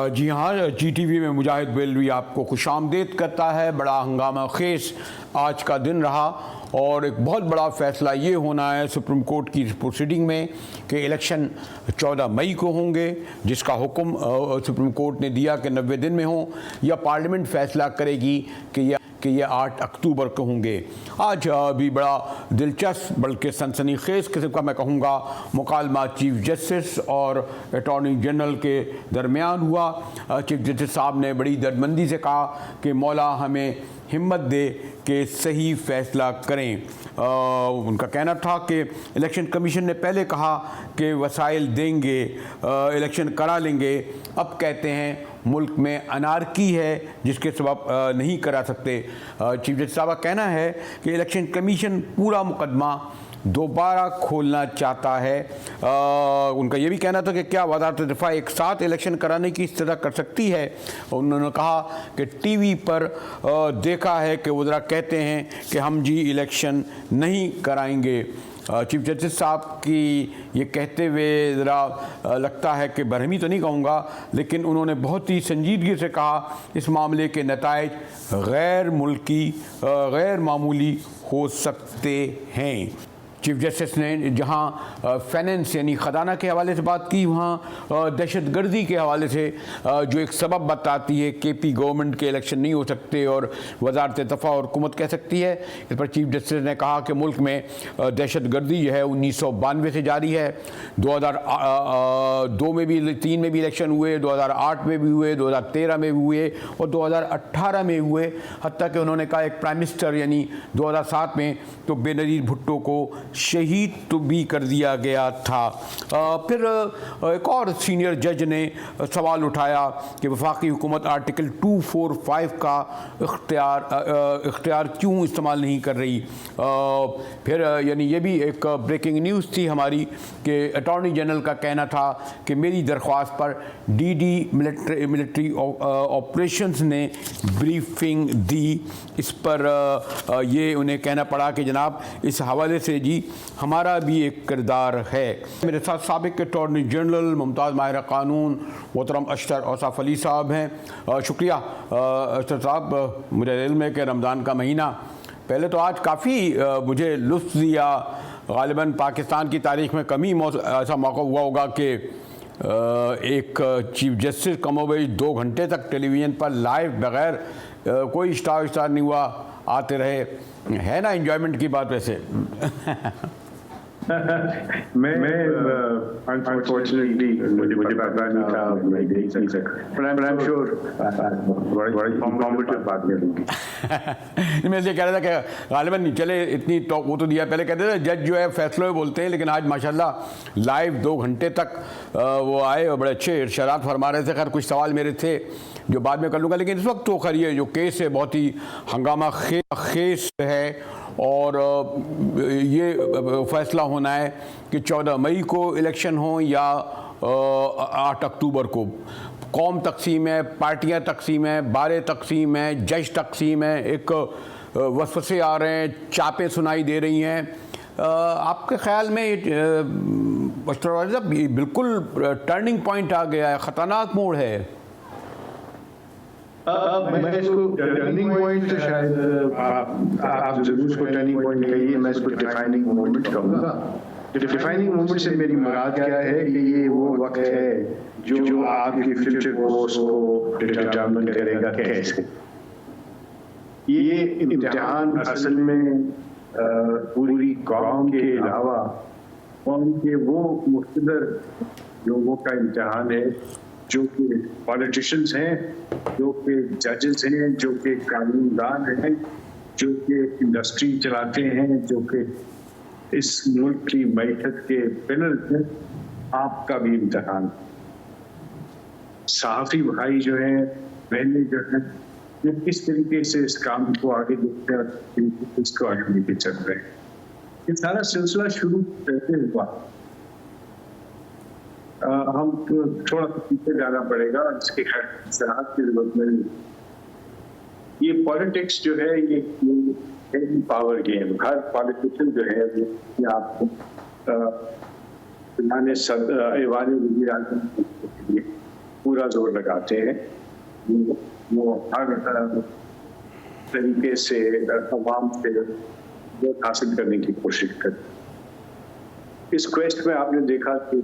जी हाँ, GTV में मुजाहिद बेलवी आपको खुशामदीद करता है। बड़ा हंगामा खेस आज का दिन रहा और एक बहुत बड़ा फ़ैसला ये होना है सुप्रीम कोर्ट की प्रोसीडिंग में कि इलेक्शन 14 मई को होंगे, जिसका हुक्म सुप्रीम कोर्ट ने दिया कि 90 दिन में हों, या पार्लियामेंट फ़ैसला करेगी कि ये 8 अक्टूबर को होंगे। आज भी बड़ा दिलचस्प बल्कि सनसनीखेज किस्म का मैं कहूँगा मुकालमा चीफ जस्टिस और अटॉर्नी जनरल के दरमियान हुआ। चीफ जस्टिस साहब ने बड़ी दर्दमंदी से कहा कि मौला हमें हिम्मत दे कि सही फ़ैसला करें। उनका कहना था कि इलेक्शन कमीशन ने पहले कहा कि वसाइल देंगे, इलेक्शन करा लेंगे, अब कहते हैं मुल्क में अनारकी है जिसके सबब नहीं करा सकते। चीफ जस्टिस साहब का कहना है कि इलेक्शन कमीशन पूरा मुकदमा दोबारा खोलना चाहता है। उनका ये भी कहना था कि क्या वज़ारत दिफा एक साथ इलेक्शन कराने की इस्तदा कर सकती है। उन्होंने कहा कि टीवी पर देखा है कि वज़रा कहते हैं कि हम जी इलेक्शन नहीं कराएंगे। चीफ जस्टिस साहब की ये कहते हुए ज़रा लगता है कि बरहमी तो नहीं कहूँगा, लेकिन उन्होंने बहुत ही संजीदगी से कहा इस मामले के नताइज गैर मुल्की गैर मामूली हो सकते हैं। चीफ जस्टिस ने जहां फाइनेंस यानी ख़जाना के हवाले से बात की, वहाँ दहशतगर्दी के हवाले से जो एक सबब बताती है KP गवर्नमेंट के इलेक्शन नहीं हो सकते और वजारत दफ़ा और हुकूमत कह सकती है। इस पर चीफ जस्टिस ने कहा कि मुल्क में दहशतगर्दी जो है 1992 से जारी है। 2002 में भी 3 में भी इलेक्शन हुए, 2008 में भी हुए, 2013 में भी हुए और 2018 में हुए। हत्ता कि उन्होंने कहा एक प्राइम मिनिस्टर यानी 2007 में तो बेनज़ीर भुट्टो को शहीद तो भी कर दिया गया था। फिर एक और सीनियर जज ने सवाल उठाया कि वफाकी हुकूमत आर्टिकल 245 का इख्तियार क्यों इस्तेमाल नहीं कर रही। फिर यानी ये भी एक ब्रेकिंग न्यूज़ थी हमारी कि अटॉर्नी जनरल का कहना था कि मेरी दरख्वास्त पर DD मिलिट्री ऑपरेशंस ने ब्रीफिंग दी। इस पर ये उन्हें कहना पड़ा कि जनाब इस हवाले से जी हमारा भी एक किरदार है। मेरे साथ साबिक अटॉर्नी जनरल मुमताज़ माहिर क़ानून मोहतरम अशतर औसाफ अली साहब हैं। शुक्रिया अशतर साहब। मुझे इल्म है कि रमज़ान का महीना पहले तो आज काफ़ी मुझे लुत्फ़ दिया। ग़ालिबन पाकिस्तान की तारीख़ में कम ही ऐसा मौका हुआ होगा कि एक चीफ जस्टिस कमोबेश 2 घंटे तक टेलीविज़न पर लाइव बग़ैर कोई स्टार नहीं हुआ आते रहे। है ना एंजॉयमेंट की बात वैसे। मैं अनफॉर्चुनेटली मुझे पता नहीं था, मैं देख नहीं सकता, but I'm sure बड़ी कॉम्पिटिटिव बात करूँगी। मैं ये कह रहा था कि ग़ालिबन चले इतनी तो वो तो दिया, पहले कहते थे जज जो है फैसलों बोलते हैं, लेकिन आज माशाल्लाह लाइव 2 घंटे तक वो आए और बड़े अच्छे इरशादात फरमा रहे थे। खैर कुछ सवाल मेरे थे जो बाद में कर लूँगा, लेकिन इस वक्त तो खैर ये जो केस है बहुत ही हंगामा खेस है और ये फैसला होना है कि 14 मई को इलेक्शन हो या 8 अक्टूबर को। कौम तकसीम है, पार्टियां तकसीम है, बारे तकसीम है, जज तकसीम है, एक वसवसे आ रहे हैं, चापें सुनाई दे रही हैं। आपके ख्याल में बिल्कुल टर्निंग पॉइंट आ गया है, ख़तरनाक मोड़ है? मैं इसको टर्निंग पॉइंट तो शायद आप जरूर इसको टर्निंग पॉइंट कहिए, मैं इसको डिफाइनिंग मोमेंट कहूँगा। डिफाइनिंग मोमेंट से मेरी मुराद क्या है कि ये वो वक्त है जो आपके फ्यूचर कोर्स को डिटरमिन करेगा कैसे। ये इम्तिहान असल में पूरी कौम के अलावा कौम के वो मुख्तदर लोगों का इम्तिहान है जो कि पॉलिटिशियंस हैं, जो कि जजेस हैं, जो कि कानूनदान हैं, जो कि इंडस्ट्री चलाते हैं, जो कि इस मुल्क की मैशत के पिलर्स हैं। आपका भी इम्तिहान। सहाफ़ी भाई जो हैं, बहनें जो हैं, ये किस तरीके से इस काम को आगे देखते हैं, इसको आगे लेके चल रहे हैं। ये सारा सिलसिला शुरू कैसे हुआ, हम थोड़ा पीछे जाना पड़ेगा, इसके शराहत की जरूरत नहीं। ये पॉलिटिक्स जो है ये पावर गेम। हर पॉलिटिशियन जो है ये आपको ऐवान वज़ीर आज़म पूरा जोर लगाते हैं, वो हर तरीके से तमाम से वोट हासिल करने की कोशिश करते। इस क्वेस्ट में आपने देखा कि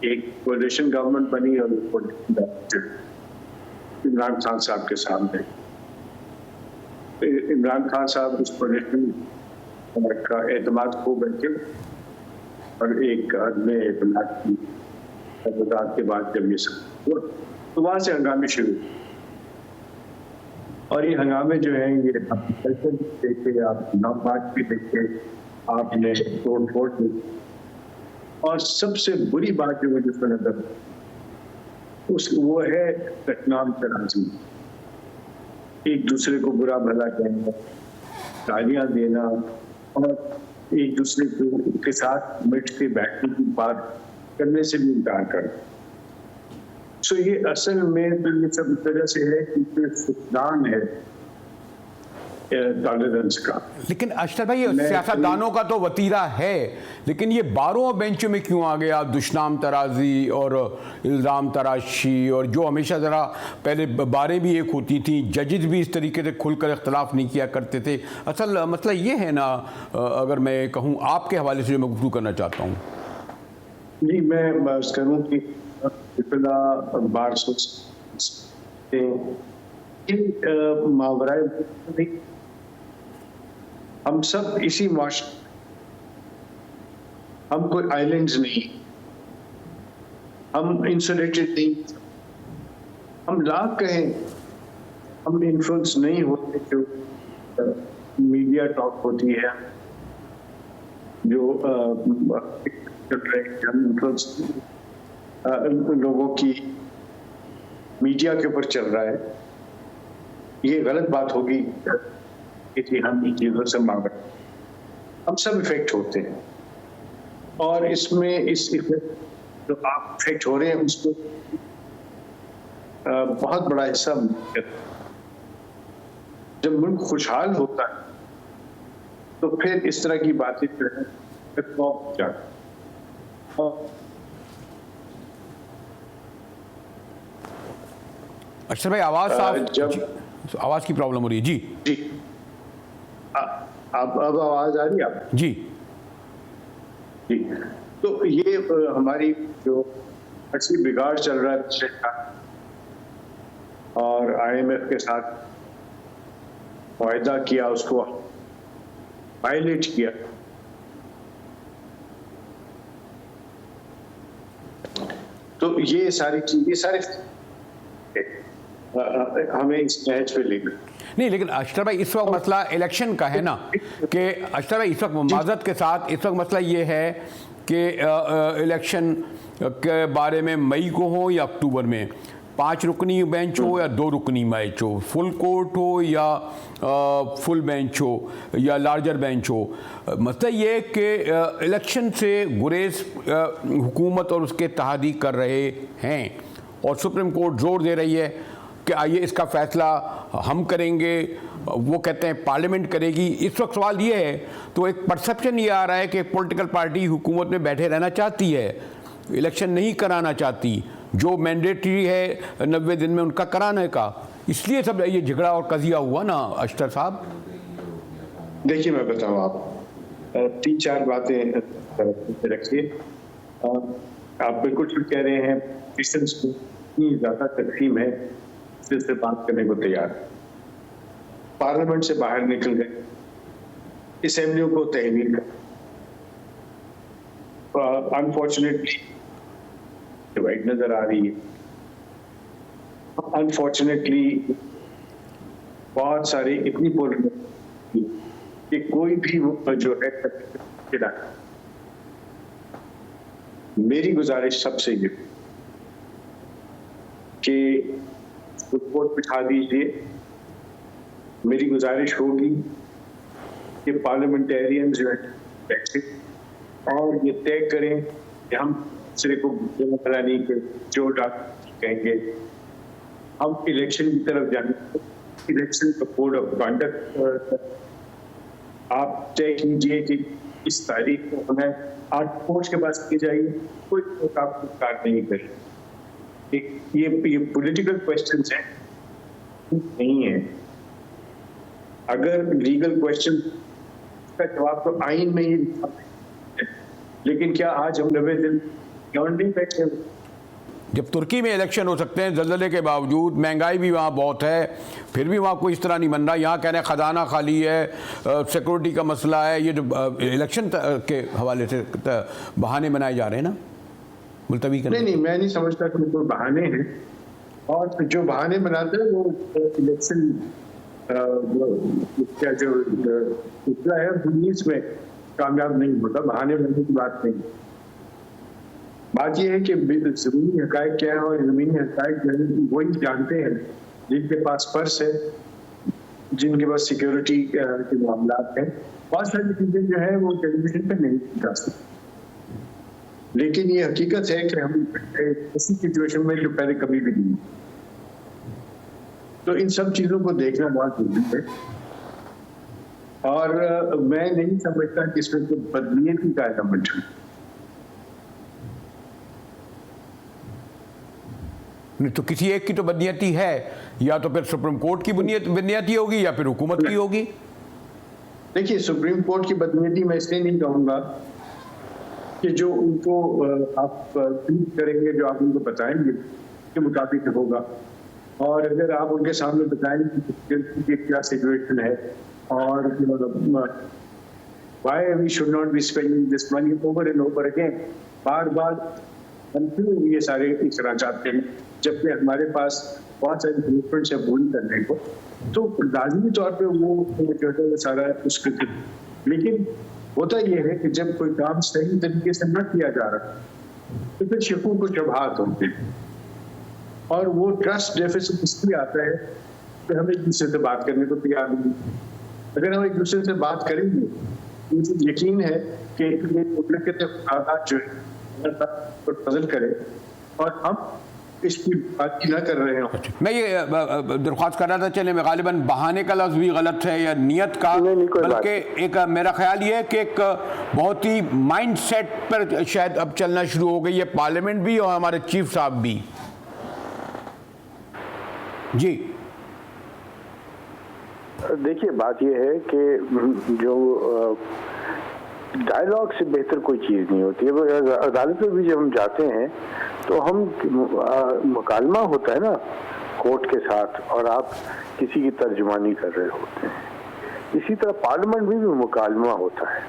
एक कोalition गवर्नमेंट बनी और इमरान खान साहब के सामने इमरान खान साहब उस कोalition का एतमाद खो बैठे और एक आदमी एतमाद की के बाद जब ये सब हुआ तो वहां से हंगामे शुरू, और ये हंगामे जो हैं ये देखे, आप नामबाज भी देखे, आपने तोड़ फोड़ देखी, और सबसे बुरी बात जो मुझे नजर वो है दशनाम तराजी, एक दूसरे को बुरा भला कहना, गालियां देना और एक दूसरे के साथ मिट के बैठने की बात करने से भी इनकार कर। सो ये असल में तो ये सब तरह से है कि फुकदान है टॉलरेंस का। लेकिन अशरफ भाई, सियासतदानों का तो वतीरा है, लेकिन ये बारों बेंचों में क्यों आ गया दुश्मन तराजी और इल्ज़ाम तराशी, और जो हमेशा ज़रा पहले बारें भी एक होती थी, जजेस भी इस तरीके से खुलकर इख्तलाफ नहीं किया करते थे। असल मसला ये है ना, अगर मैं कहूँ आपके हवाले से जो मैं गुफ्तगू करना चाहता हूँ। जी, मैं बात करूँ कि इतना बार मावराए हम सब इसी हम कोई आइलैंड्स नहीं, हम इंसुलेटेड नहीं, हम लाख कहें हम इन्फ्लुएंस नहीं होते जो मीडिया टॉक होती है, जो लोगों की मीडिया के ऊपर चल रहा है, ये गलत बात होगी कि हम इन चीजों से मांग रहे हैं। हम सब इफेक्ट होते हैं, और इसमें इस जो आप इफेक्ट हो रहे हैं उसको बहुत बड़ा हिस्सा। जब मुल्क खुशहाल होता है तो फिर इस तरह की बातें जो है अच्छा भाई, आवाज की प्रॉब्लम हो रही है। जी जी, अब आवाज आ रही है आप? जी जी, तो ये हमारी जो अच्छी बिगाड़ चल रहा है और IMF के साथ वायदा किया, उसको वायलेट किया, तो ये सारी चीज, ये सारे हमें इस नहज पे लेना नहीं। लेकिन अशरफ भाई, इस वक्त मसला इलेक्शन का है ना, कि अशरफ भाई इस वक्त माजरत के साथ इस वक्त मसला ये है कि इलेक्शन के बारे में मई को हो या अक्टूबर में 5 रुकनी बेंच हो या 2 रुकनी बेंच हो, फुल कोर्ट हो या फुल बेंच हो या लार्जर बेंच हो, मसला ये कि इलेक्शन से गुरेज हुकूमत और उसके इत्तेहादी कर रहे हैं, और सुप्रीम कोर्ट जोर दे रही है कि आइए इसका फैसला हम करेंगे, वो कहते हैं पार्लियामेंट करेगी। इस वक्त सवाल ये है, तो एक परसेप्शन ये आ रहा है कि पॉलिटिकल पार्टी हुकूमत में बैठे रहना चाहती है, इलेक्शन नहीं कराना चाहती, जो मैंडेटरी है 90 दिन में उनका कराने का, इसलिए सब ये झगड़ा और कजिया हुआ ना अशरफ साहब। देखिए, मैं बताऊँ, आप 3-4 बातें रखिए। आप बिल्कुल ठीक कह रहे हैं, क्रिश्चियंस को इतनी ज़्यादा तकसीम है, से बात करने को तैयार, पार्लियामेंट से बाहर निकल गए, असेंबलियों को तहवील, अनफॉर्चुनेटली डिवाइड नजर आ रही है। अनफॉर्चुनेटली बहुत सारी इतनी पोलराइजेशन कि कोई भी जो है, मेरी गुजारिश सबसे ये कि रिपोर्ट बिठा दीजिए। मेरी गुजारिश होगी कि पार्लियामेंटेरियन जो है बैठे और ये तय करें कि हम दूसरे को नहीं के जो कहेंगे, हम इलेक्शन की तरफ जाने, इलेक्शन का कोड ऑफ कंडक्ट आप तय कीजिए कि इस तारीख को हमें 8 कोर्ट के पास की जाएगी, कोई आपको कार्य नहीं करे। ये पॉलिटिकल क्वेश्चंस हैं, नहीं है। अगर लीगल क्वेश्चन का जवाब तो आइन में ही, लेकिन क्या आज हम 90 दिन ग्राउंड नहीं बैठे? जब तुर्की में इलेक्शन हो सकते हैं जल्जले के बावजूद, महंगाई भी वहाँ बहुत है, फिर भी वहाँ कोई इस तरह नहीं बन रहा। यहाँ कह रहे हैं खजाना खाली है, सिक्योरिटी का मसला है। ये जो इलेक्शन के हवाले से बहाने बनाए जा रहे हैं ना मुलतवी करने। नहीं, मैं नहीं समझता कि कोई बहाने हैं, और जो बहाने बनाते हैं वो इलेक्शन क्या जो पिछला है 19 में कामयाब नहीं होता। बहाने बनने की बात नहीं। बात यह है कि जमीनी हकायक क्या है, और जमीनी हकायक वही जानते हैं जिनके पास पर्स है, जिनके पास सिक्योरिटी के मामला हैं। बहुत सारी चीजें जो है वो टेलीविजन पे नहीं जा सकती, लेकिन ये हकीकत है कि हम ऐसी सिचुएशन में जो पहले कभी भी नहीं। तो इन सब चीजों को देखना बहुत जरूरी है, और मैं नहीं समझता कि इसमें कोई बदनीयती का एलिमेंट है। नहीं तो किसी एक की तो बदनीयती है, या तो फिर सुप्रीम कोर्ट की बदनीयती होगी या फिर हुकूमत की होगी। देखिए, सुप्रीम कोर्ट की बदनीयती मैं इसलिए नहीं कहूंगा कि जो उनको आप ट्वीट करेंगे, जो आप उनको बताएंगे के मुताबिक होगा। और अगर आप उनके सामने बताएंगे कि क्या सिचुएशन है और why we should not be spending this money over and over again, बार बार हम क्यों ये सारे इकरार चाहते हैं जबकि हमारे पास बहुत सारे कमिटमेंट्स है पूरी करने को। तो लाजमी तौर पे वो जो है सारा उसके, लेकिन होता ये है कि जब कोई काम सही तरीके से न किया जा रहा तो फिर शिकों को शबहात होते हैं, और वो ट्रस्ट डेफिसिट इसलिए आता है कि हम एक दूसरे से बात करने को तैयार नहीं। अगर हम एक दूसरे से बात करेंगे तो मुझे यकीन है कि जो है बदल करे, और हम इसकी बात न कर रहे हैं। मैं ये दरख्वास्त कर रहा था, चले मैं गालिबन बहाने का लफ्ज़ भी गलत है या नियत का, बल्कि एक मेरा ख्याल ये है कि एक बहुत ही माइंड सेट पर शायद अब चलना शुरू हो गई है पार्लियामेंट भी और हमारे चीफ साहब भी। जी देखिए, बात यह है कि जो डायलॉग से बेहतर कोई चीज़ नहीं होती है। अदालत में भी जब हम जाते हैं तो हम मुकालमा होता है ना कोर्ट के साथ, और आप किसी की तर्जुमानी कर रहे होते हैं। इसी तरह पार्लियामेंट में भी मुकालमा होता है,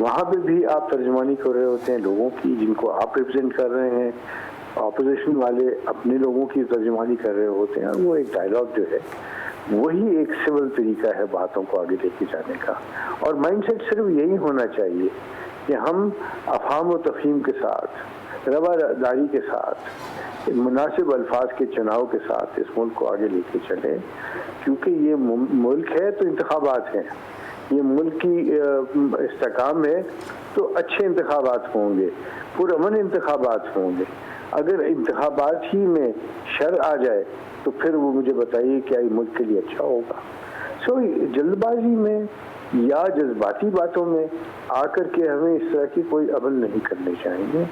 वहाँ पे भी आप तर्जुमानी कर रहे होते हैं लोगों की जिनको आप रिप्रेजेंट कर रहे हैं। ऑपोजिशन वाले अपने लोगों की तर्जुमानी कर रहे होते हैं, और वो एक डायलॉग जो है वही एक सिविल तरीका है बातों को आगे लेके जाने का। और माइंडसेट सिर्फ यही होना चाहिए कि हम अफहाम व तफहीम के साथ, रवादारी के साथ, मुनासिब अल्फाज के चुनाव के साथ इस मुल्क को आगे लेके चलें, क्योंकि ये मुल्क है तो इंतखाबात हैं, ये मुल्क की इस्तेकाम है तो अच्छे इंतखाबात होंगे, पुरअमन इंतखाबात होंगे। अगर इंतखाबात ही में शर आ जाए तो फिर वो मुझे बताइए क्या ये मुल्क के लिए अच्छा होगा। सो जल्दबाजी में या जज्बाती बातों में आकर के हमें इस तरह की कोई अमल नहीं करने चाहिए।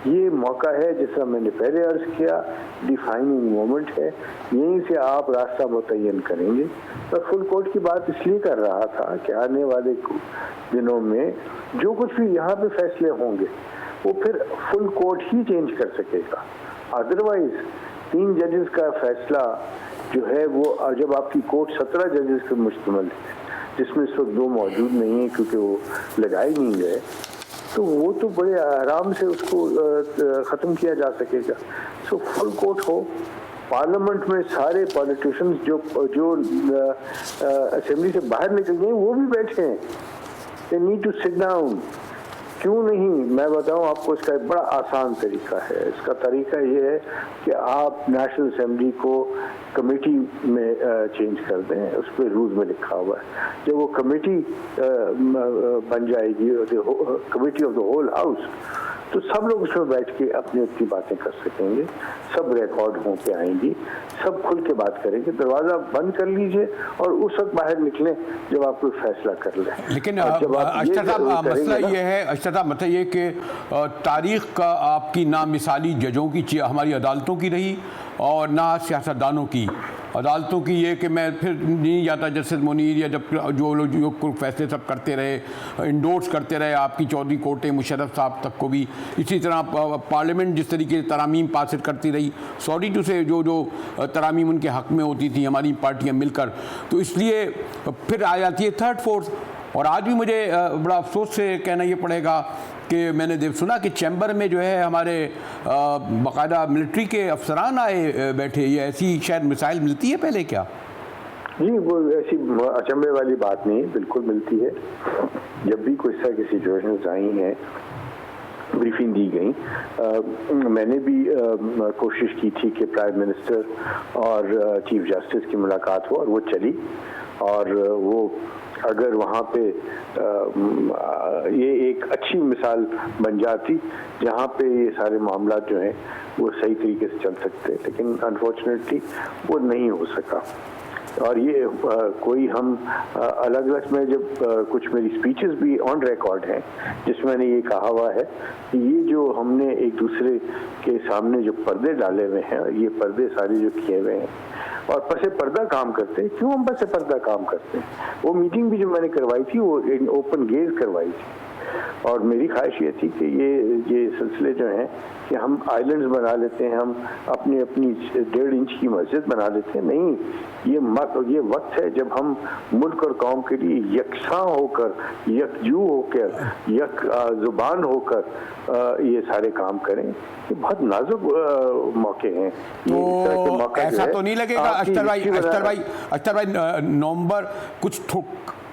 ये मौका है, जैसा मैंने पहले अर्ज किया, डिफाइनिंग मोमेंट है, यहीं से आप रास्ता मुतय्यन करेंगे। तो फुल कोर्ट की बात इसलिए कर रहा था कि आने वाले दिनों में जो कुछ भी यहाँ पे फैसले होंगे वो फिर फुल कोर्ट ही चेंज कर सकेगा। अदरवाइज 3 जजेस का फैसला जो है वो, जब आपकी कोर्ट 17 जजेस पर मुश्तमिल है, जिसमें इस वक्त 2 मौजूद नहीं है क्योंकि वो लगाए नहीं गए, तो वो तो बड़े आराम से उसको ख़त्म किया जा सकेगा। सो फुल कोर्ट हो, पार्लियामेंट में सारे पॉलिटिशियंस जो असेंबली से बाहर निकल गए वो भी बैठे हैं, they need to sit down. क्यों नहीं? मैं बताऊं आपको, इसका एक बड़ा आसान तरीका है। इसका तरीका ये है कि आप नेशनल असेंबली को कमेटी में चेंज कर दें, उस पर रूल में लिखा हुआ है। जब वो कमेटी बन जाएगी, committee of the whole house, तो सब लोग उसमें बैठ के अपनी अपनी बातें कर सकेंगे, सब रिकॉर्ड हो के आएंगी, सब खुल के बात करेंगे। दरवाजा बंद कर लीजिए और उस वक्त बाहर निकलें जब आप कोई फैसला कर लें। लेकिन अख्तर साहब, मसला ये है अख्तर साहब, मतलब ये कि तारीख का आपकी ना मिसाली जजों की हमारी अदालतों की रही और ना सियासतदानों की। अदालतों की ये कि मैं फिर नहीं जाता जस्टिस मुनीर या जब जो लोग जो फैसले सब करते रहे, इंडोर्स करते रहे, आपकी चौधरी कोर्टें मुशर्रफ साहब तक को भी इसी तरह पार्लियामेंट जिस तरीके से तरामीम पास करती रही, सॉरी टू से जो तरामीम उनके हक़ में होती थी हमारी पार्टियां मिलकर, तो इसलिए फिर आ जाती है थर्ड फोर्थ। और आज भी मुझे बड़ा अफसोस से कहना ये पड़ेगा कि मैंने सुना कि चैम्बर में जो है हमारे बाकायदा मिलिट्री के अफसरान आए बैठे। ये ऐसी शायद मिसाइल मिलती है पहले क्या? जी, वो ऐसी अचंभे वाली बात नहीं, बिल्कुल मिलती है। जब भी कोई इस तरह की सिचुएशंस आई हैं, ब्रीफिंग दी गई। मैंने भी कोशिश की थी कि प्राइम मिनिस्टर और चीफ जस्टिस की मुलाकात हो और वो चली, और वो अगर वहाँ पे ये एक अच्छी मिसाल बन जाती जहाँ पे ये सारे मामला जो हैं वो सही तरीके से चल सकते, लेकिन अनफॉर्चुनेटली वो नहीं हो सका। और ये कोई हम अलग अलग में जब कुछ मेरी स्पीचेस भी ऑन रिकॉर्ड हैं जिसमें मैंने ये कहा हुआ है कि ये जो हमने एक दूसरे के सामने जो पर्दे डाले हुए हैं, ये पर्दे सारे जो किए हुए हैं और पसे पर्दा काम करते हैं। क्यों हम पसे पर्दा काम करते हैं? वो मीटिंग भी जो मैंने करवाई थी वो एक ओपन गेज करवाई थी, और मेरी ख्वाहिश ये थी कि ये सिलसिले जो हैं कि हम आइलैंड्स बना लेते हैं, हम अपनी 1.5 इंच की मस्जिद बना लेते हैं। नहीं, ये वक्त है जब हम मुल्क और कौम के लिए यकसा होकर, यकजू होकर, यक जुबान होकर ये सारे काम करें। ये बहुत नाजुक मौके हैं। तो ऐसा तो नहीं लगेगा अख्तर भाई नवंबर कुछ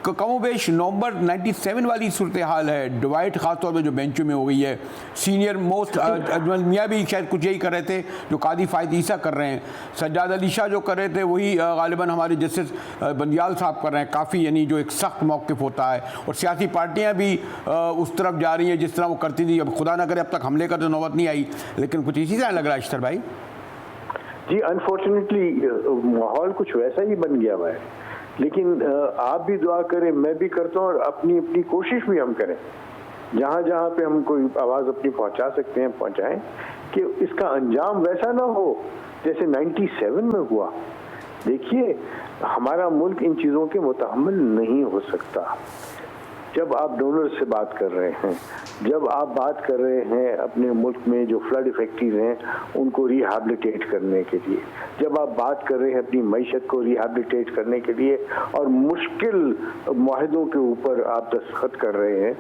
कमोबेश नवंबर 97 वाली सूरत हाल है, डिवाइड खासतौर पर जो बेंचों में हो गई है। सीनियर मोस्ट अजमल मियाँ भी शायद कुछ यही कर रहे थे जो कादी फायद ईसा कर रहे हैं, सज्जाद अली शाह जो कर रहे थे वही गालिबन हमारे जस्टिस बंदियाल साहब कर रहे हैं। काफ़ी यानी जो एक सख्त मौक़िफ़ होता है, और सियासी पार्टियाँ भी उस तरफ जा रही हैं जिस तरह वो करती थी। अब खुदा न करे अब तक हमले का तो नौबत नहीं आई, लेकिन कुछ इसी तरह लग रहा है अख्तर भाई। जी, अनफॉर्चुनेटली माहौल कुछ वैसा ही बन गया हुआ है, लेकिन आप भी दुआ करें, मैं भी करता हूँ, और अपनी कोशिश भी हम करें जहाँ जहाँ पे हम कोई आवाज़ अपनी पहुँचा सकते हैं पहुँचाएं, कि इसका अंजाम वैसा ना हो जैसे 97 में हुआ। देखिए, हमारा मुल्क इन चीज़ों के मुतहम्मिल नहीं हो सकता। जब आप डोनर से बात कर रहे हैं, जब आप बात कर रहे हैं अपने मुल्क में जो फ्लड इफेक्टेड हैं उनको रिहैबिलिटेट करने के लिए, जब आप बात कर रहे हैं अपनी मईशत को रिहैबिलिटेट करने के लिए, और मुश्किल माहदों के ऊपर आप दस्तखत कर रहे हैं,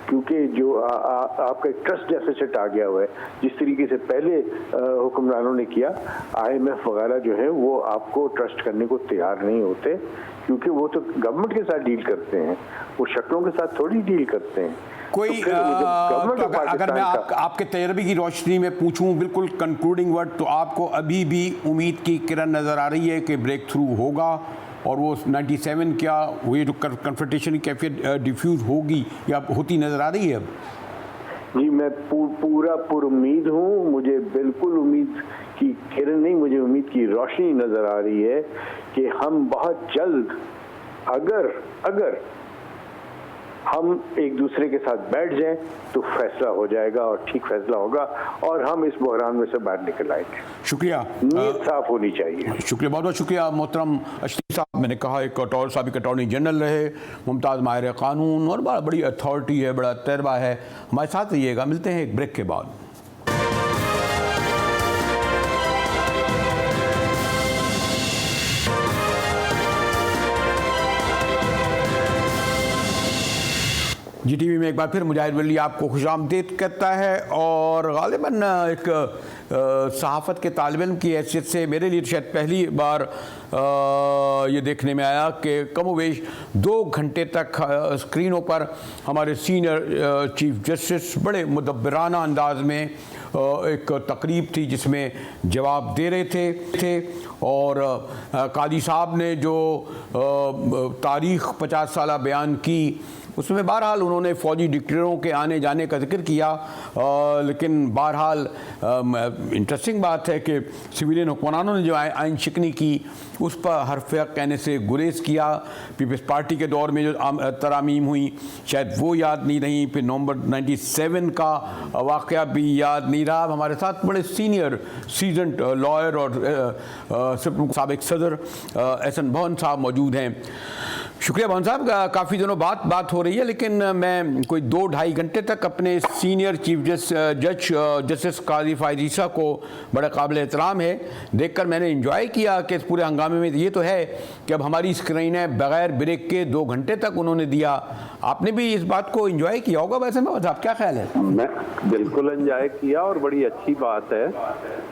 क्योंकि जो आपका एक ट्रस्ट डेफिसिट आ गया हुआ है, जिस तरीके से पहले हुक्मरानों ने किया, IMF वगैरह जो है वो आपको ट्रस्ट करने को तैयार नहीं होते, क्योंकि वो तो गवर्नमेंट के साथ डील करते हैं, वो शक्लों के साथ थोड़ी डील करते हैं। कोई तो अगर मैं आपके तजर्बे की रोशनी में पूछूं बिल्कुल कंक्लूडिंग वर्ड, तो आपको अभी भी उम्मीद की किरण नज़र आ रही है कि ब्रेक थ्रू होगा और वो 97 क्या हुई जो कन्फ्रंटेशन की कैफियत डिफ्यूज़ होगी या होती नज़र आ रही है अब? जी, मैं पूरा पुरुम्मीद हूँ। मुझे बिल्कुल उम्मीद की किरण नहीं, मुझे उम्मीद की रोशनी नज़र आ रही है कि हम बहुत जल्द अगर हम एक दूसरे के साथ बैठ जाएं तो फैसला हो जाएगा, और ठीक फैसला होगा, और हम इस बहरान में से बाहर निकल आएंगे। शुक्रिया, नीयत साफ होनी चाहिए। शुक्रिया, बहुत बहुत शुक्रिया मोहतरम अशरफ साहब। मैंने कहा एक साबिक अटॉर्नी जनरल रहे, मुमताज़ माहिर कानून, और बड़ी अथॉरिटी है, बड़ा तजर्बा है। हमारे साथ रहिएगा, मिलते हैं एक ब्रेक के बाद। GTV में एक बार फिर मुजाहिद वली आपको खुशामदीद कहता है, और गालिबन एक सहाफ़त के तालिब इल्म की हैसियत से मेरे लिए शायद पहली बार ये देखने में आया कि कमोवेश 2 घंटे तक स्क्रीनों पर हमारे सीनियर चीफ जस्टिस बड़े मुदब्बराना अंदाज में एक तकरीब थी जिसमें जवाब दे रहे थे और कादी साहब ने जो तारीख़ 50 साल बयान की उसमें बहरहाल उन्होंने फ़ौजी डिक्टेटरों के आने जाने का जिक्र किया, लेकिन बहरहाल इंटरेस्टिंग बात है कि सिविलियन हुक्मरानों ने जो आइन शिकनी की उस पर हरफ कहने से गुरेज किया। पीपल्स पार्टी के दौर में जो तरामीम हुई शायद वो याद नहीं रही, फिर नवंबर 97 का वाक़या भी याद नहीं रहा। हमारे साथ बड़े सीनियर सीजन्ड लॉयर और सुप्रीम साबिक सदर एहसन भवन साहब मौजूद हैं। शुक्रिया भवन साहब, काफ़ी दिनों बाद बात हो रही है, लेकिन मैं कोई 2-2.5 घंटे तक अपने सीनियर चीफ जज जस्टिस काजी फायद ईसा को बड़ा काबिल एहतराम है देखकर मैंने इंजॉय किया कि इस पूरे हंगामे में ये तो है कि अब हमारी स्क्रीनें बगैर ब्रेक के 2 घंटे तक उन्होंने दिया। आपने भी इस बात को इंजॉय किया होगा वैसे में, साहब क्या ख्याल है? मैं बिल्कुल एंजॉय किया और बड़ी अच्छी बात है,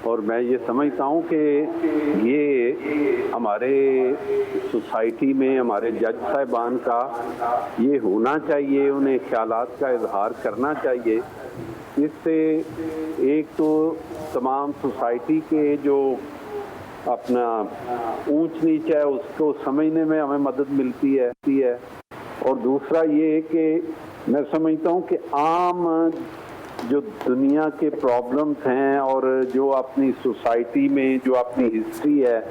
और मैं ये समझता हूँ कि ये हमारे सोसाइटी में हमारे जज साहिबान का ये होना चाहिए, उन्हें ख्यालात का इजहार करना चाहिए। इससे एक तो तमाम सोसाइटी के जो अपना ऊंच नीच है उसको समझने में हमें मदद मिलती है, और दूसरा ये कि मैं समझता हूँ कि आम जो दुनिया के प्रॉब्लम्स हैं और जो अपनी सोसाइटी में जो अपनी हिस्ट्री है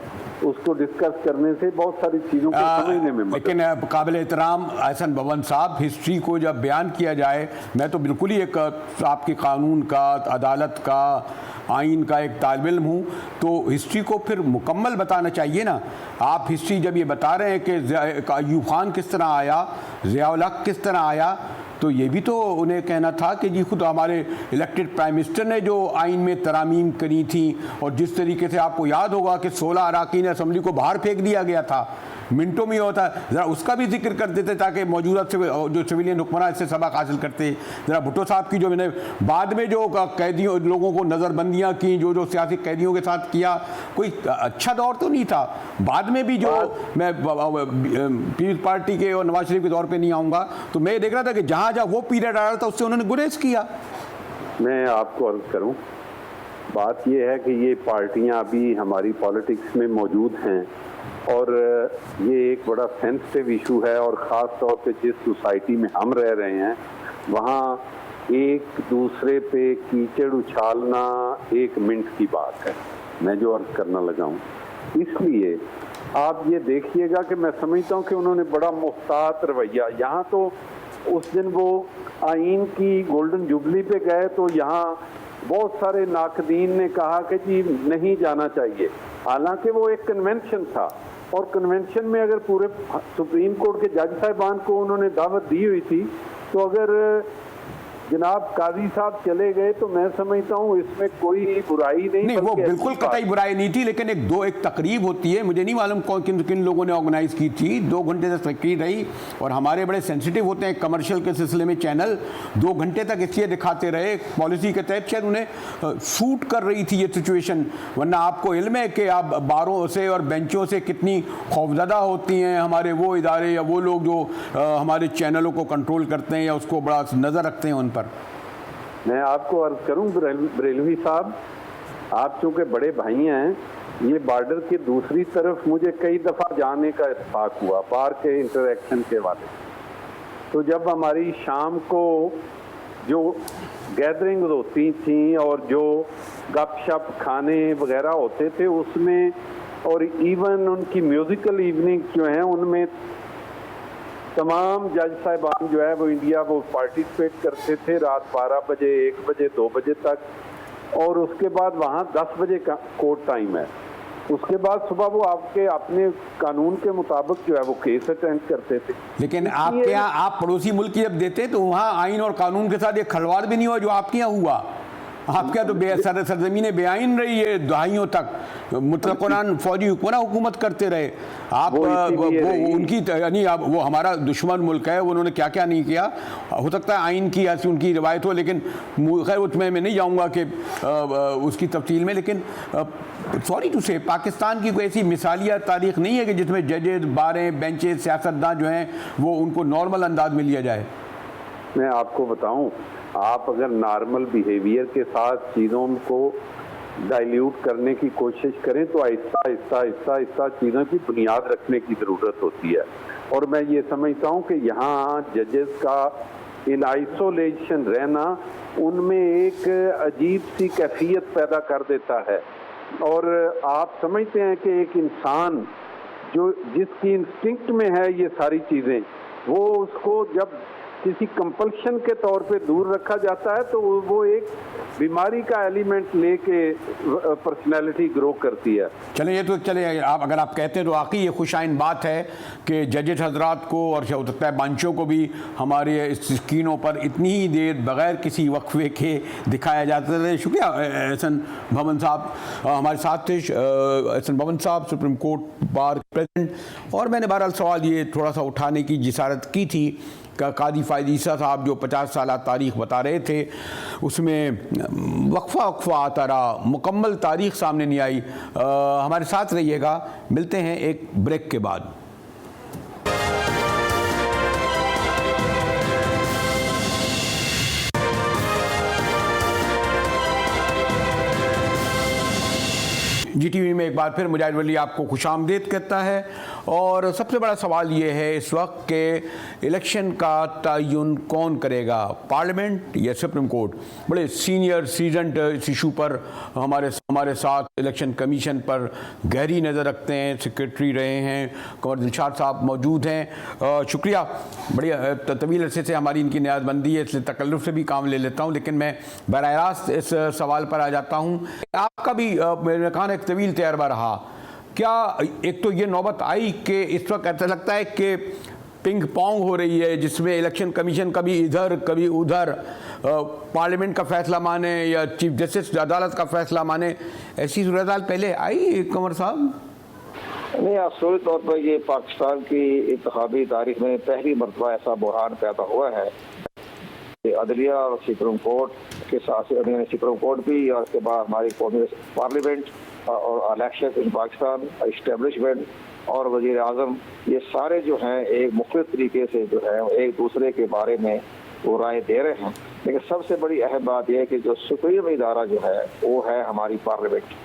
उसको डिस्कस करने से बहुत सारी चीज़ों को समझने में मदद। लेकिन काबिल एहतराम एहसन भवन साहब, हिस्ट्री को जब बयान किया जाए, मैं तो बिल्कुल ही एक आपके कानून का, अदालत का, आइन का एक तालिब इल्म हूँ, तो हिस्ट्री को फिर मुकम्मल बताना चाहिए ना। आप हिस्ट्री जब ये बता रहे हैं कि अयूब खान किस तरह आया, ज़िया-उल हक किस तरह आया, तो ये भी तो उन्हें कहना था कि जी खुद हमारे इलेक्टेड प्राइम मिनिस्टर ने जो आइन में तरामीम करी थी, और जिस तरीके से आपको याद होगा कि 16 अराकीन असम्बली को बाहर फेंक दिया गया था, मिनटों में होता है, ज़रा उसका भी जिक्र कर देते ताकि मौजूदा जो सिविलियन हुक्मरान इससे सबक हासिल करते। ज़रा भुट्टो साहब की जो मैंने बाद में जो कैदियों लोगों को नज़रबंदियाँ की, जो सियासी कैदियों के साथ किया, कोई अच्छा दौर तो नहीं था। बाद में भी जो मैं पीपल्स पार्टी के और नवाज शरीफ के दौर पर नहीं आऊँगा, तो मैं देख रहा था कि जहाँ जहाँ वो पीरियड आ रहा था उससे उन्होंने गुरेज किया। मैं आपको अर्ज करूँ, बात यह है कि ये पार्टियाँ अभी हमारी पॉलिटिक्स में मौजूद हैं, और ये एक बड़ा सेंसिटिव इशू है, और ख़ास तौर पे जिस सोसाइटी में हम रह रहे हैं वहाँ एक दूसरे पे कीचड़ उछालना 1 मिनट की बात है, मैं जो अर्ज करना लगा हूँ। इसलिए आप ये देखिएगा कि मैं समझता हूँ कि उन्होंने बड़ा मुहतात रवैया, यहाँ तो उस दिन वो आइन की गोल्डन जुबली पे गए तो यहाँ बहुत सारे नाकदीन ने कहा कि जी नहीं जाना चाहिए, हालांकि वो एक कन्वेंशन था, और कन्वेंशन में अगर पूरे सुप्रीम कोर्ट के जज साहिबान को उन्होंने दावत दी हुई थी, तो अगर जनाब काजी साहब चले गए तो मैं समझता हूँ इसमें कोई बुराई नहीं। वो बिल्कुल कतई बुराई नहीं थी, लेकिन एक तकरीब होती है, मुझे नहीं मालूम किन लोगों ने ऑर्गेनाइज की थी, 2 घंटे तक तकरीब रही, और हमारे बड़े सेंसिटिव होते हैं कमर्शियल के सिलसिले में चैनल, 2 घंटे तक इसलिए दिखाते रहे पॉलिसी के तहत शायद उन्हें सूट कर रही थी ये सिचुएशन, वरना आपको इल्म है कि आप बारों से और बेंचों से कितनी खौफजदा होती हैं हमारे वो इदारे या वो लोग जो हमारे चैनलों को कंट्रोल करते हैं या उसको बड़ा नज़र रखते हैं उन पर। मैं आपको अर्ज करूं बरेलवी साहब, आप चूंकि बड़े भाई हैं, ये बॉर्डर के दूसरी तरफ मुझे कई दफ़ा जाने का इत्तेफाक हुआ बाहर के इंटरेक्शन के वाले। तो जब हमारी शाम को जो गैदरिंग होती थी और जो गपशप खाने वगैरह होते थे उसमें, और इवन उनकी म्यूज़िकल इवनिंग जो हैं उनमें तमाम जज साहिबान जो है वो इंडिया वो पार्टिसिपेट करते थे रात 12 बजे, 1 बजे, 2 बजे तक, और उसके बाद वहाँ 10 बजे का कोर्ट टाइम है। उसके बाद सुबह वो आपके अपने कानून के मुताबिक जो है वो केस अटेंड करते थे। लेकिन आपके यहाँ आप पड़ोसी मुल्क जब देते तो वहाँ आइन और कानून के साथ एक खलवाड़ भी नहीं हुआ जो आपके यहाँ हुआ। आपके यहाँ तो सरजमीन बेआइन रही है दहाइयों तक, मुतलक़ान फौजी हुकूमत करते रहे। आप वो उनकी यानी वो हमारा दुश्मन मुल्क है, उन्होंने क्या क्या नहीं किया, हो सकता है आइन की ऐसी उनकी रिवायत हो, लेकिन खैर उसमें मैं नहीं जाऊँगा कि उसकी तफसील में। लेकिन सॉरी टू से पाकिस्तान की कोई ऐसी मिसालिया तारीख नहीं है कि जिसमें जजेस, बारें, बेंचेस, सियासतदान जो हैं वो उनको नॉर्मल अंदाज में लिया जाए। मैं आपको बताऊं, आप अगर नॉर्मल बिहेवियर के साथ चीज़ों को डाइल्यूट करने की कोशिश करें तो आहिस्ता आहिस्ता आहिस्ता आहिस्ता चीज़ों की बुनियाद रखने की ज़रूरत होती है। और मैं ये समझता हूँ कि यहाँ जजेस का इन आइसोलेशन रहना उनमें एक अजीब सी कैफियत पैदा कर देता है। और आप समझते हैं कि एक इंसान जो जिसकी इंस्टिंक्ट में है ये सारी चीज़ें, वो उसको जब किसी कंपल्शन के तौर पे दूर रखा जाता है तो वो एक बीमारी का एलिमेंट लेके पर्सनैलिटी ग्रो करती है। चले आप अगर आप कहते हैं तो वाकई ये खुशाइन बात है कि जजेस हजरात को और हो सकता है बांचों को भी हमारे स्क्रीनों पर इतनी ही देर बगैर किसी वक्फे के दिखाया जाता है। शुक्रिया एहसन भवन साहब हमारे साथ थे। एहसन भवन साहब सुप्रीम कोर्ट बार प्रेसिडेंट। और मैंने बहरहाल सवाल ये थोड़ा सा उठाने की जिसारत की थी कादी फ़ायद ईसा साहब जो 50 साल तारीख़ बता रहे थे, उसमें वक्फा आता रहा, मुकम्मल तारीख़ सामने नहीं आई। हमारे साथ रहिएगा, मिलते हैं एक ब्रेक के बाद। GTV में एक बार फिर मुजाहिद वली आपको खुशामदीद कहता है। और सबसे बड़ा सवाल ये है इस वक्त के इलेक्शन का तयन कौन करेगा, पार्लियामेंट या सुप्रीम कोर्ट। बड़े सीनियर सीजनड इस इशू पर हमारे साथ इलेक्शन कमीशन पर गहरी नज़र रखते हैं, सेक्रेटरी रहे हैं कंवर दिलशाद साहब मौजूद हैं। शुक्रिया, बढ़िया तवील अरसे से हमारी इनकी नियाज़बंदी है, इसलिए तकल्लुफ़ से भी काम ले लेता हूँ, लेकिन मैं बराह रास्त इस सवाल पर आ जाता हूँ। आपका भी मेरे कहा एक तवील तजर्बा रहा, क्या एक तो ये नौबत आई कि इस वक्त ऐसा लगता है कि पिंग पोंग हो रही है जिसमें इलेक्शन कमीशन कभी इधर कभी उधर पार्लियामेंट का फैसला माने या चीफ जस्टिस अदालत का फैसला माने, ऐसी सूरत पहले आई कंवर साहब? नहीं, असूली तौर पर ये पाकिस्तान की इंतखाबी तारीख में पहली मरतबा ऐसा बुरहान पैदा हुआ है। अदलिया और सुप्रीम कोर्ट के साथ सुप्रीम कोर्ट भी और उसके बाद हमारी कौमी पार्लियामेंट और इलेक्शन इन पाकिस्तान इस्टेब्लिशमेंट और वज़ीर आज़म, ये सारे जो हैं एक मुख्तलिफ तरीके से जो है एक दूसरे के बारे में वो राय दे रहे हैं। लेकिन सबसे बड़ी अहम बात यह है कि जो सुप्रीम इदारा जो है वो है हमारी पार्लियामेंट,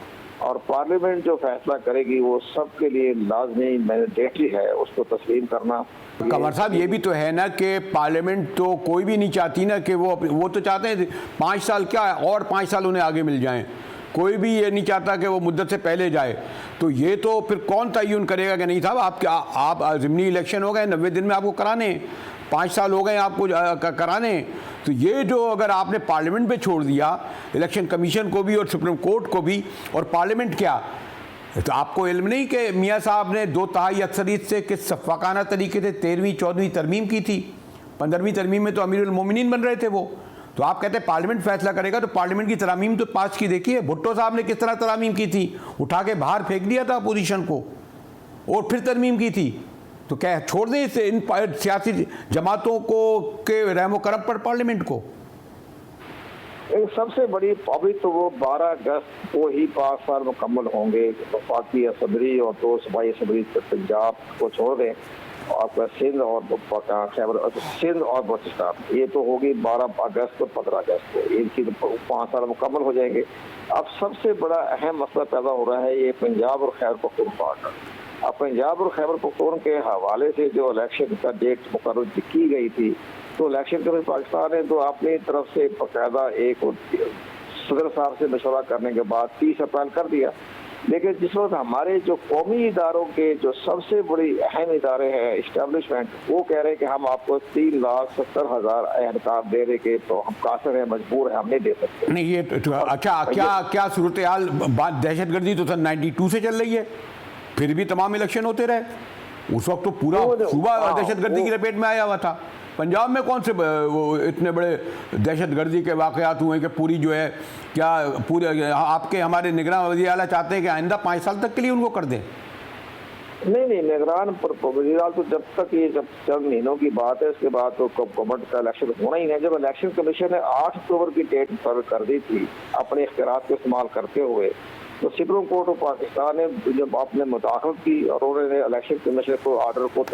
और पार्लियामेंट जो फैसला करेगी वो सबके लिए लाजमी मैंडेटरी है उसको तस्लीम करना। कंवर साहब ये भी तो है ना कि पार्लियामेंट तो कोई भी नहीं चाहती ना कि वो तो चाहते हैं 5 साल क्या है और 5 साल उन्हें आगे मिल जाएं, कोई भी ये नहीं चाहता कि वो मुद्दत से पहले जाए। तो ये तो फिर कौन तयन करेगा कि नहीं साहब आप ज़िमनी इलेक्शन हो गए 90 दिन में आपको कराने, 5 साल हो गए आपको कराने। तो ये जो अगर आपने पार्लियामेंट पे छोड़ दिया इलेक्शन कमीशन को भी और सुप्रीम कोर्ट को भी, और पार्लियामेंट क्या, तो आपको इल्म नहीं कि मियाँ साहब ने 2/3 अक्सरियत से किस शफ़ाकाना तरीके से 13वीं 14वीं तरमीम की थी। 15वीं तरमीम में तो अमीरुल मोमिनीन बन रहे थे वो। तो आप कहते हैं पार्लियामेंट फैसला करेगा, तो पार्लियामेंट की तरामीम तो पास की देखिए, भुट्टो साहब ने किस तरह तरामीम की थी, उठा के बाहर फेंक दिया था अपोजिशन को और फिर तरमीम की थी। तो क्या छोड़ दें इसे इन सियासी जमातों को के रहमो करम पर पार्लियामेंट को? सबसे बड़ी अभी तो वो 12 अगस्त को ही 5 साल मुकम्मल होंगे। वफाकी असम्बली और 2 सूबाई असम्बली पंजाब को छोड़ दें, आपका सिंध और सिंध और बलूचिस्तान, ये तो होगी 12 अगस्त और 15 अगस्त को, इनकी 5 साल मुकम्मल हो जाएंगे। अब सबसे बड़ा अहम मसला पैदा हो रहा है ये पंजाब और खैबर पख्तूनख्वा का। अब पंजाब और खैबर पख्तून के हवाले से जो इलेक्शन का डेट मुकर्रर की गई थी, तो इलेक्शन कमीशन पाकिस्तान ने तो अपनी तरफ से बाकायदा एक सदर साहब से मशवरा करने के बाद 30 अप्रैल कर दिया। लेकिन जिस वक्त हमारे जो कौमी इदारों के जो सबसे बड़ी अहम इदारे हैं इस्टेब्लिशमेंट, वो कह रहे हैं कि हम आपको 3,70,000 एहलकार देने के तो हम कासिर हैं, मजबूर हैं, हम नहीं दे सकते। नहीं ये तो अच्छा क्या सूरत हाल बात दहशतगर्दी तो 92 से चल रही है, फिर भी तमाम इलेक्शन होते रहे। उस वक्त तो पूरा सूबा दहशतगर्दी की लपेट में आया हुआ था। पंजाब में कौन से वो इतने बड़े दहशतगर्दी के वाक़यात हुए कि पूरी जो है क्या पूरे आपके हमारे निगरान वज़ीर आला चाहते हैं कि आइंदा 5 साल तक के लिए उनको कर दें? नहीं, निगरान वज़ीर आला तो जब तक ये जब चंद महीनों की बात है, उसके बाद तो गवर्नमेंट का इलेक्शन होना ही नहीं। जब इलेक्शन कमीशन ने 8 अक्टूबर की डेट पर कर दी थी अपने इख्तियारात को इस्तेमाल करते हुए, तो सुप्रीम कोर्ट ऑफ पाकिस्तान ने जब आपने मुदाखलत की और उन्होंने इलेक्शन कमीशन को ऑर्डर को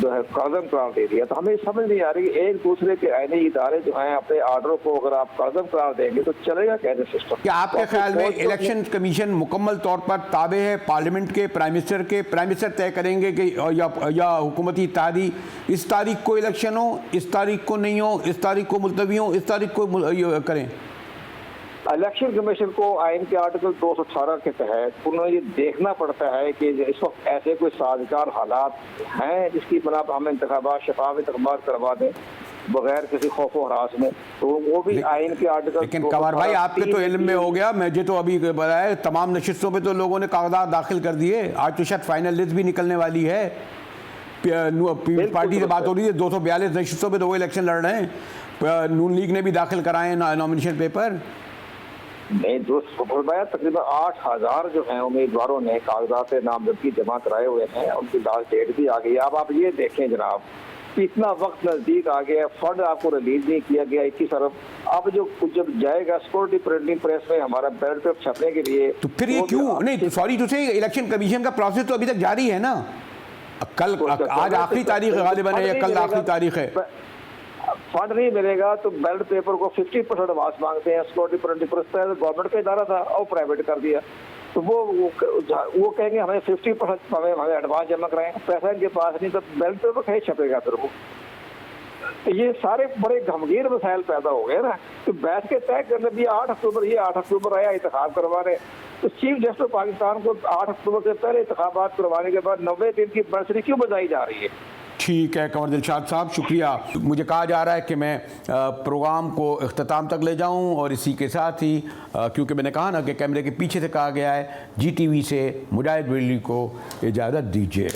जो है काज़म करार दे दिया, तो हमें समझ नहीं आ रही कि एक दूसरे के आईनी इदारे जो हैं अपने ऑर्डर को अगर आप काज़म करार देंगे तो चलेगा कैसे सिस्टम? क्या आपके ख्याल में इलेक्शन कमीशन मुकम्मल तौर पर ताबे है पार्लियामेंट के, प्राइम मिनिस्टर के? प्राइम मिनिस्टर तय करेंगे कि या हुकूमती इत्तेहादी इस तारीख को इलेक्शन हो, इस तारीख को नहीं हो, इस तारीख को मुलतवी हो, इस तारीख को करें? इलेक्शन कमीशन को आइन के आर्टिकल 218 के तहत उन्हें ये देखना पड़ता है कि इस वक्त ऐसे कोई साजगार हालात हैं जिसकी बना पर हम इंतखाबात शफाफ इंतखाबात करवा दें बगैर किसी खौफ व हरास में, तो वो भी आइन के आर्टिकल। लेकिन कंवर भाई आपके तो इल्म में हो गया, मुझे तो अभी बताया तमाम नशिस्तों पे तो लोगों ने कागजात दाखिल कर दिए, आज तो शायद फाइनल लिस्ट भी निकलने वाली है। पार्टी से बात हो रही है 242 नशिस्तों पे तो वो इलेक्शन लड़ रहे हैं, नून लीग ने भी दाखिल कराए नॉमिनेशन पेपर। नहीं फरमाया तकरीबन 8000 जो हैं उम्मीदवारों ने कागजात नामजदगी जमा कराए हुए हैं, उनकी लास्ट डेट भी आ गई। अब आप ये देखें जनाब, इतना वक्त नजदीक आ गया, फंड आपको रिलीज नहीं किया गया 21 अरब। अब जब जाएगा सिक्योरिटी प्रिंटिंग प्रेस में हमारा बैलेट पेपर छपने के लिए, तो फिर ये क्यों नहीं? सॉरी टू से इलेक्शन कमीशन का प्रोसेस तो अभी तक जारी है ना। कल आज आखिरी तारीख गालिबन है या कल आखिरी तारीख है? फंड नहीं मिलेगा तो बैलेट पेपर को 50% एडवांस मांगते हैं। सिक्योरिटी प्रिंटिंग प्रेस गवर्नमेंट का इदारा था और प्राइवेट कर दिया, तो वो कहेंगे हमें 50% हमें एडवांस जमा कराएं, पैसा इनके पास नहीं, तो बैलेट पेपर कहीं छपेगा फिर वो। तो ये सारे बड़े गंभीर मसाइल पैदा हो गए ना, तो बैठ के तय करने भी 8 अक्टूबर आया इंतखाब करवा रहे, तो चीफ जस्टिस पाकिस्तान को 8 अक्टूबर से पहले इंतखाबात करवाने के बाद 90 दिन की बरसरी क्यों बजाई जा रही है? ठीक है कंवर दिलशाद साहब, शुक्रिया। मुझे कहा जा रहा है कि मैं प्रोग्राम को इख्तिताम तक ले जाऊं और इसी के साथ ही क्योंकि मैंने कहा ना कि कैमरे के पीछे से कहा गया है, GTV से मुजाहिद बेलवी को इजाज़त दीजिए।